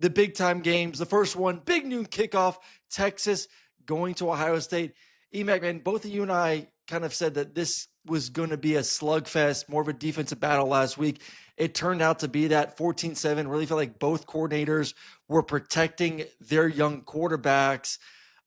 the big time games. The first one, big noon kickoff, Texas going to Ohio State. EMAC, man, both of you and I kind of said that this was going to be a slugfest, more of a defensive battle last week. It turned out to be that 14-7. Really felt like both coordinators were protecting their young quarterbacks.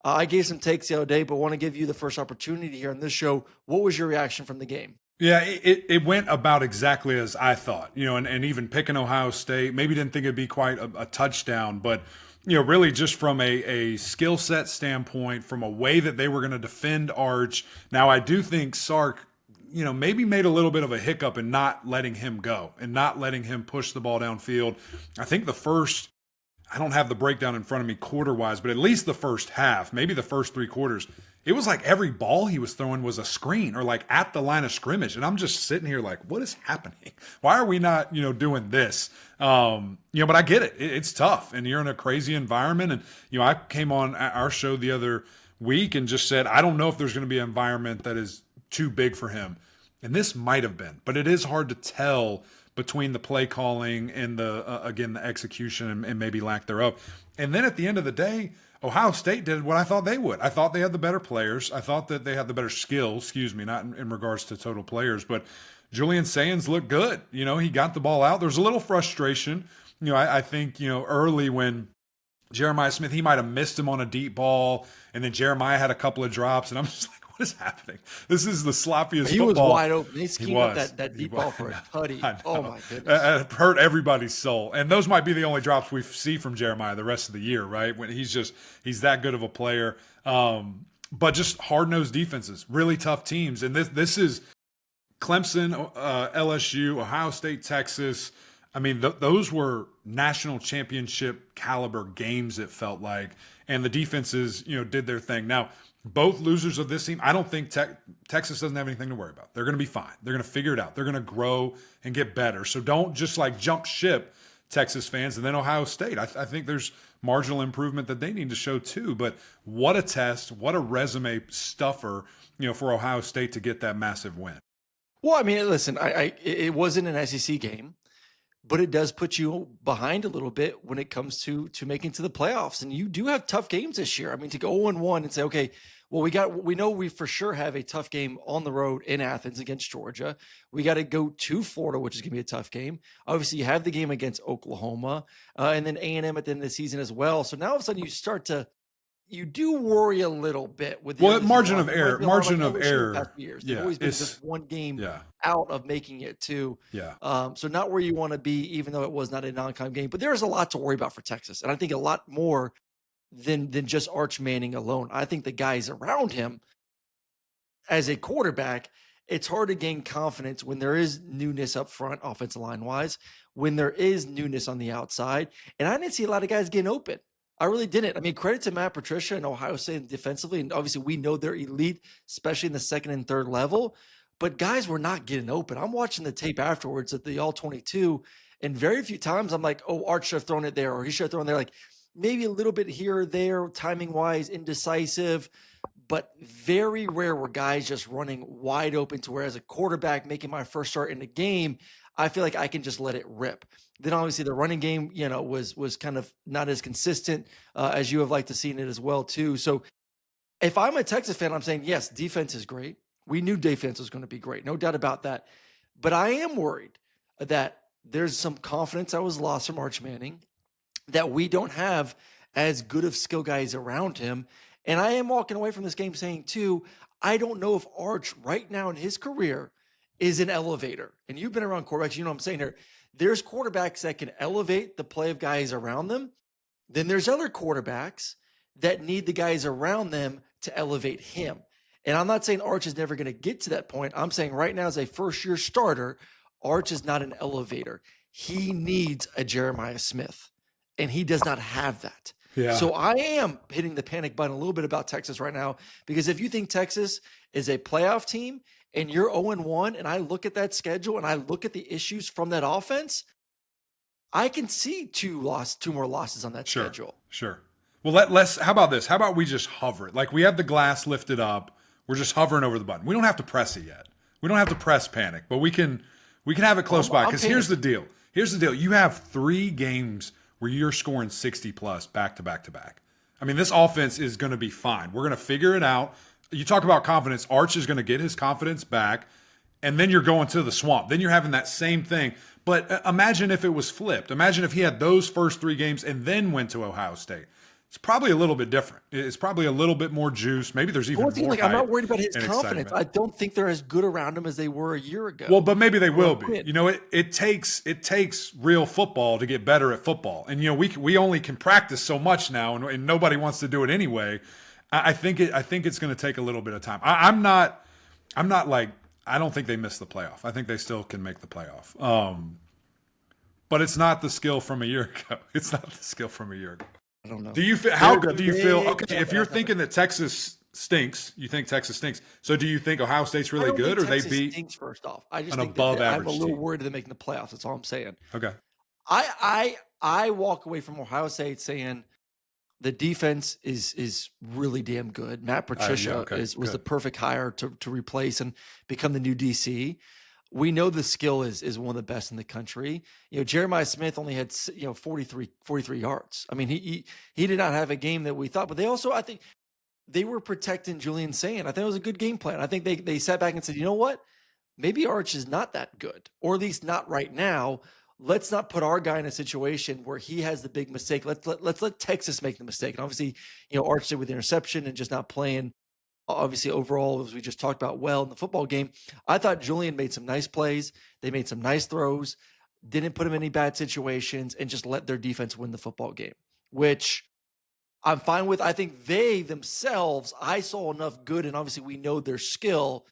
I gave some takes the other day, but want to give you the first opportunity here on this show. What was your reaction from the game? Yeah, it went about exactly as I thought, and even picking Ohio State, maybe didn't think it'd be quite a touchdown, but, really just from a skill set standpoint, from a way that they were going to defend Arch. Now, I do think Sark, maybe made a little bit of a hiccup in not letting him go and not letting him push the ball downfield. I think I don't have the breakdown in front of me quarter-wise, but at least the first half, maybe the first 3 quarters, it was like every ball he was throwing was a screen or like at the line of scrimmage. And I'm just sitting here like, what is happening? Why are we not, doing this? But I get it. It's tough. And you're in a crazy environment. And, I came on our show the other week and just said, I don't know if there's going to be an environment that is too big for him. And this might have been, but it is hard to tell between the play calling and the execution and maybe lack thereof. And then at the end of the day, Ohio State did what I thought they would. I thought they had the better players. I thought that they had the better skills, not in regards to total players, but Julian Sayans looked good. He got the ball out. There was a little frustration. I think, early when Jeremiah Smith, he might have missed him on a deep ball, and then Jeremiah had a couple of drops, and I'm just like, what is happening? This is the sloppiest he football. Was wide open. He schemed up that deep ball for a tutty. Oh, my goodness. It hurt everybody's soul. And those might be the only drops we see from Jeremiah the rest of the year, right? When he's that good of a player. But just hard-nosed defenses, really tough teams. And this is Clemson, LSU, Ohio State, Texas. I mean, those were national championship caliber games, it felt like. And the defenses, did their thing. Now, both losers of this team, I don't think Texas doesn't have anything to worry about. They're going to be fine. They're going to figure it out. They're going to grow and get better. So don't just jump ship, Texas fans. And then Ohio State, I think there's marginal improvement that they need to show too. But what a test, what a resume stuffer, for Ohio State to get that massive win. Well, I mean, listen, it wasn't an SEC game, but it does put you behind a little bit when it comes to making to the playoffs. And you do have tough games this year. I mean, to go 0-1 and say, okay, well, we know we for sure have a tough game on the road in Athens against Georgia. We got to go to Florida, which is going to be a tough game. Obviously, you have the game against Oklahoma and then A&M at the end of the season as well. So now all of a sudden you do worry a little bit with the margin of error. Years. They've always been just one game out of making it too. Yeah. So not where you want to be, even though it was not a non-con game. But there's a lot to worry about for Texas, and I think a lot more than just Arch Manning alone. I think the guys around him, as a quarterback, it's hard to gain confidence when there is newness up front, offensive line wise, when there is newness on the outside, and I didn't see a lot of guys getting open. I really didn't. I mean, credit to Matt Patricia and Ohio State defensively. And obviously we know they're elite, especially in the second and third level, but guys were not getting open. I'm watching the tape afterwards at the All-22, and very few times I'm like, oh, Arch should have thrown it there, or he should have thrown there. Like maybe a little bit here or there, timing wise, indecisive, but very rare were guys just running wide open to where as a quarterback making my first start in the game, I feel like I can just let it rip. Then obviously the running game, was kind of not as consistent as you have liked to see it as well too. So if I'm a Texas fan, I'm saying, yes, defense is great. We knew defense was going to be great. No doubt about that. But I am worried that there's some confidence that was lost from Arch Manning, that we don't have as good of skill guys around him. And I am walking away from this game saying too, I don't know if Arch right now in his career is an elevator. And you've been around quarterbacks, you know what I'm saying here. There's quarterbacks that can elevate the play of guys around them. Then there's other quarterbacks that need the guys around them to elevate him. And I'm not saying Arch is never going to get to that point. I'm saying right now as a first-year starter, Arch is not an elevator. He needs a Jeremiah Smith, and he does not have that. Yeah. So I am hitting the panic button a little bit about Texas right now, because if you think Texas is a playoff team and you're 0-1, and I look at that schedule and I look at the issues from that offense, I can see two more losses on that schedule. Sure. Well, let's. How about this? How about we just hover it? Like we have the glass lifted up. We're just hovering over the button. We don't have to press it yet. We don't have to press panic, but we can have it close by. Because here's the deal. You have 3 games where you're scoring 60 plus back to back to back. I mean, this offense is going to be fine. We're going to figure it out. You talk about confidence. Arch is going to get his confidence back, and then you're going to the swamp. Then you're having that same thing. But imagine if it was flipped. Imagine if he had those first 3 games and then went to Ohio State. It's probably a little bit different. It's probably a little bit more juice. Maybe there's even more. I'm not worried about his confidence. Excitement. I don't think they're as good around him as they were a year ago. Well, but maybe they will be. You know, it takes real football to get better at football, and you know we only can practice so much now, and nobody wants to do it anyway. I think it's going to take a little bit of time. I'm not like, I don't think they miss the playoff. I think they still can make the playoff. But it's not the skill from a year ago. It's not the skill from a year ago. I don't know. Do you feel, how do you feel? Okay, if you're thinking that Texas stinks, you think Texas stinks. So do you think Ohio State's really good, or Texas they beat stinks first off? I just an think above that average I'm a little team? worried that they're making the playoffs. That's all I'm saying. Okay. I walk away from Ohio State saying the defense is really damn good. Matt Patricia was the perfect hire to replace and become the new DC. We know the skill is one of the best in the country. You know, Jeremiah Smith only had 43 yards. I mean, he did not have a game that we thought, but they also, I think, they were protecting Julian Sayin. I think it was a good game plan. I think they sat back and said, you know what? Maybe Arch is not that good, or at least not right now. Let's not put our guy in a situation where he has the big mistake. Let's let Texas make the mistake. And obviously, Arch did with the interception and just not playing. Obviously, overall, as we just talked about, well in the football game. I thought Julian made some nice plays. They made some nice throws, didn't put him in any bad situations, and just let their defense win the football game, which I'm fine with. I think they themselves, I saw enough good, and obviously we know their skill,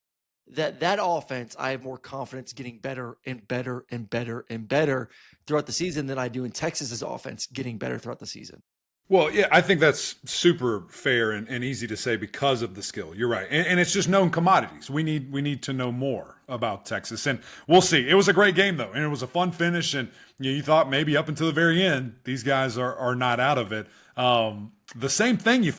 that offense, I have more confidence getting better and better and better and better throughout the season than I do in Texas's offense getting better throughout the season. Well, yeah, I think that's super fair and easy to say because of the skill. You're right. And it's just known commodities. We need to know more about Texas. And we'll see. It was a great game, though. And it was a fun finish. And you thought maybe up until the very end, these guys are not out of it. The same thing you